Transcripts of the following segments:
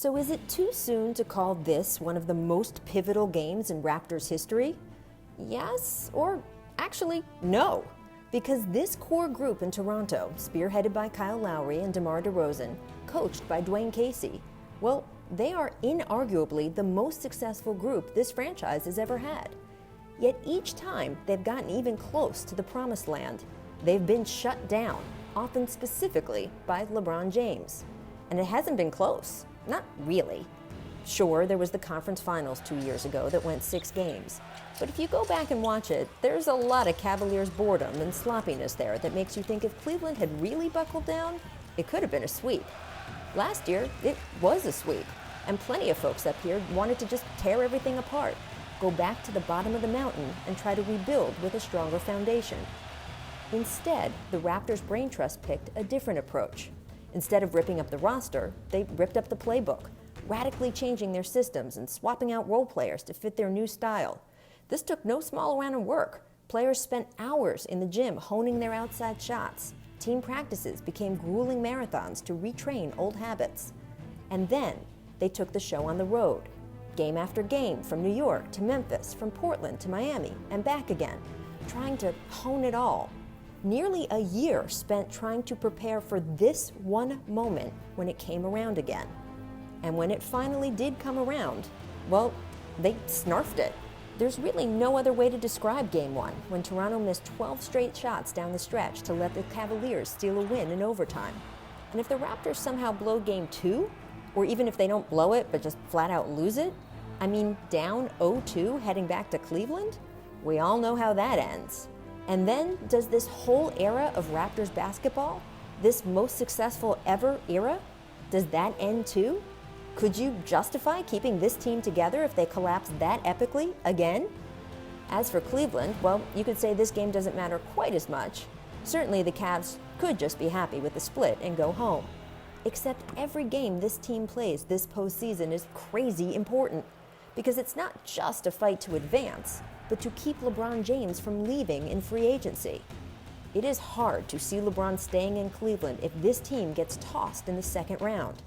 So is it too soon to call this one of the most pivotal games in Raptors history? Yes, or actually no, because this core group in Toronto, spearheaded by Kyle Lowry and DeMar DeRozan, coached by Dwayne Casey, well, they are inarguably the most successful group this franchise has ever had. Yet each time they've gotten even close to the promised land, they've been shut down, often specifically by LeBron James. And it hasn't been close. Not really. Sure, there was the conference finals 2 years ago that went 6 games. But if you go back and watch it, there's a lot of Cavaliers boredom and sloppiness there that makes you think if Cleveland had really buckled down, it could have been a sweep. Last year, it was a sweep. And plenty of folks up here wanted to just tear everything apart, go back to the bottom of the mountain and try to rebuild with a stronger foundation. Instead, the Raptors brain trust picked a different approach. Instead of ripping up the roster, they ripped up the playbook, radically changing their systems and swapping out role players to fit their new style. This took no small amount of work. Players spent hours in the gym honing their outside shots. Team practices became grueling marathons to retrain old habits. And then they took the show on the road, game after game, from New York to Memphis, from Portland to Miami, and back again, trying to hone it all. Nearly a year spent trying to prepare for this one moment when it came around again. And when it finally did come around, well, they snarfed it. There's really no other way to describe Game 1, when Toronto missed 12 straight shots down the stretch to let the Cavaliers steal a win in overtime. And if the Raptors somehow blow Game 2, or even if they don't blow it but just flat out lose it, I mean down 0-2 heading back to Cleveland, we all know how that ends. And then, does this whole era of Raptors basketball, this most successful ever era, does that end too? Could you justify keeping this team together if they collapse that epically again? As for Cleveland, well, you could say this game doesn't matter quite as much. Certainly the Cavs could just be happy with the split and go home. Except every game this team plays this postseason is crazy important, because it's not just a fight to advance, but to keep LeBron James from leaving in free agency. It is hard to see LeBron staying in Cleveland if this team gets tossed in the second round.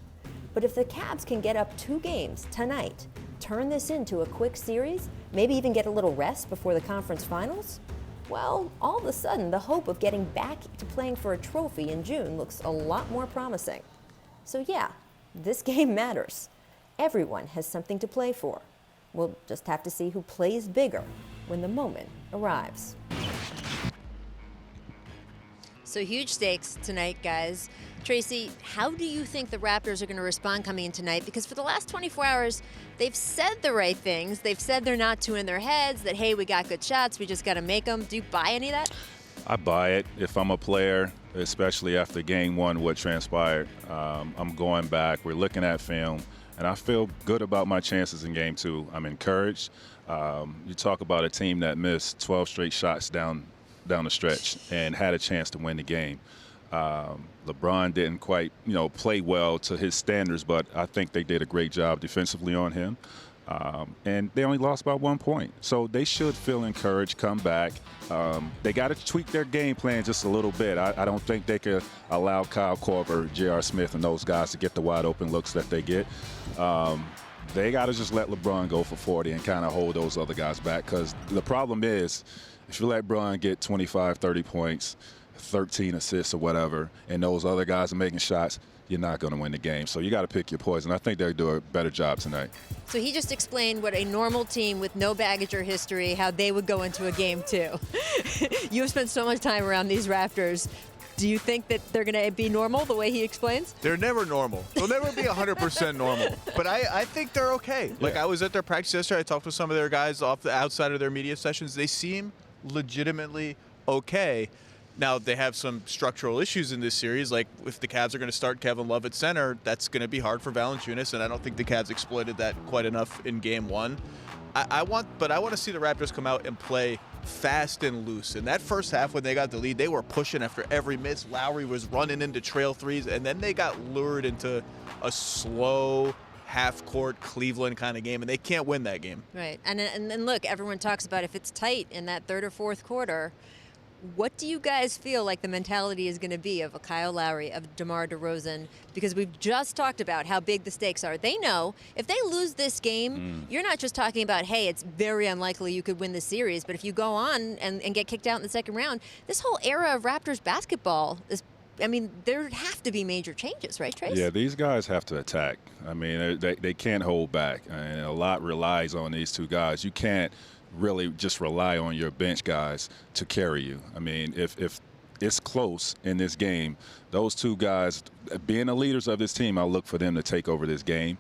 But if the Cavs can get up 2 games tonight, turn this into a quick series, maybe even get a little rest before the conference finals, well, all of a sudden the hope of getting back to playing for a trophy in June looks a lot more promising. So yeah, this game matters. Everyone has something to play for. We'll just have to see who plays bigger when the moment arrives. So huge stakes tonight, guys. Tracy, how do you think the Raptors are going to respond coming in tonight? Because for the last 24 hours, they've said the right things. They've said they're not too in their heads, that, hey, we got good shots, we just got to make them. Do you buy any of that? I buy it. If I'm a player, especially after Game 1, what transpired, I'm going back. We're looking at film. And I feel good about my chances in Game 2. I'm encouraged. You talk about a team that missed 12 straight shots down the stretch and had a chance to win the game. LeBron didn't quite, play well to his standards, but I think they did a great job defensively on him. And they only lost by 1 point. So they should feel encouraged, come back. They got to tweak their game plan just a little bit. I don't think they could allow Kyle Korver, J.R. Smith, and those guys to get the wide open looks that they get. They got to just let LeBron go for 40 and kind of hold those other guys back, because the problem is if you let LeBron get 25, 30 points, 13 assists or whatever, and those other guys are making shots, you're not going to win the game. So you got to pick your poison. I think they'll do a better job tonight. So he just explained what a normal team with no baggage or history, how they would go into a Game 2. You've spent so much time around these Raptors. Do you think that they're going to be normal the way he explains? They're never normal. They'll never be 100% normal. But I think they're okay. Yeah. Like, I was at their practice yesterday. I talked to some of their guys off the outside of their media sessions. They seem legitimately okay. Now, they have some structural issues in this series. Like, if the Cavs are going to start Kevin Love at center, that's going to be hard for Valanciunas, and I don't think the Cavs exploited that quite enough in Game 1. I want to see the Raptors come out and play fast and loose. In that first half, when they got the lead, they were pushing after every miss. Lowry was running into trail threes, and then they got lured into a slow, half-court Cleveland kind of game, and they can't win that game. Right. And look, everyone talks about if it's tight in that third or fourth quarter, What do you guys feel like the mentality is going to be of a Kyle Lowry, of DeMar DeRozan? Because we've just talked about how big the stakes are. They know if they lose this game, you're not just talking about, hey, it's very unlikely you could win the series, but if you go on and get kicked out in the second round, this whole era of Raptors basketball is, I mean, there have to be major changes, right, Trace? Yeah, these guys have to attack. I mean, they can't hold back, and a lot relies on these two guys. You can't really just rely on your bench guys to carry you. I mean, if it's close in this game, those two guys, being the leaders of this team, I look for them to take over this game,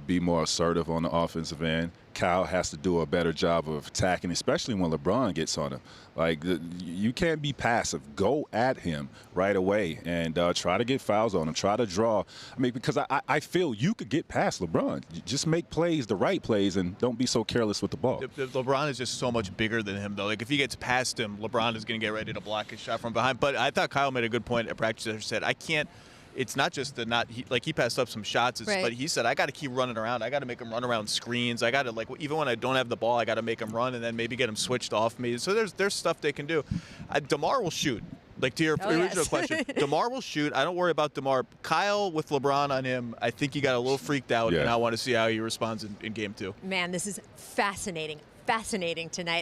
be more assertive on the offensive end. Kyle has to do a better job of attacking, especially when LeBron gets on him. Like, you can't be passive. Go at him right away and try to get fouls on him. Try to draw. I mean, because I feel you could get past LeBron. Just make plays, the right plays, and don't be so careless with the ball. LeBron is just so much bigger than him, though. Like, if he gets past him, LeBron is going to get ready to block his shot from behind. But I thought Kyle made a good point at practice. He said, I can't. It's not just he passed up some shots, right. But he said, I got to keep running around. I got to make him run around screens. I got to, even when I don't have the ball, I got to make him run and then maybe get him switched off me. So there's stuff they can do. DeMar will shoot. Like, to your original question, DeMar will shoot. I don't worry about DeMar. Kyle, with LeBron on him, I think he got a little freaked out, and I want to see how he responds in game 2. Man, this is fascinating tonight.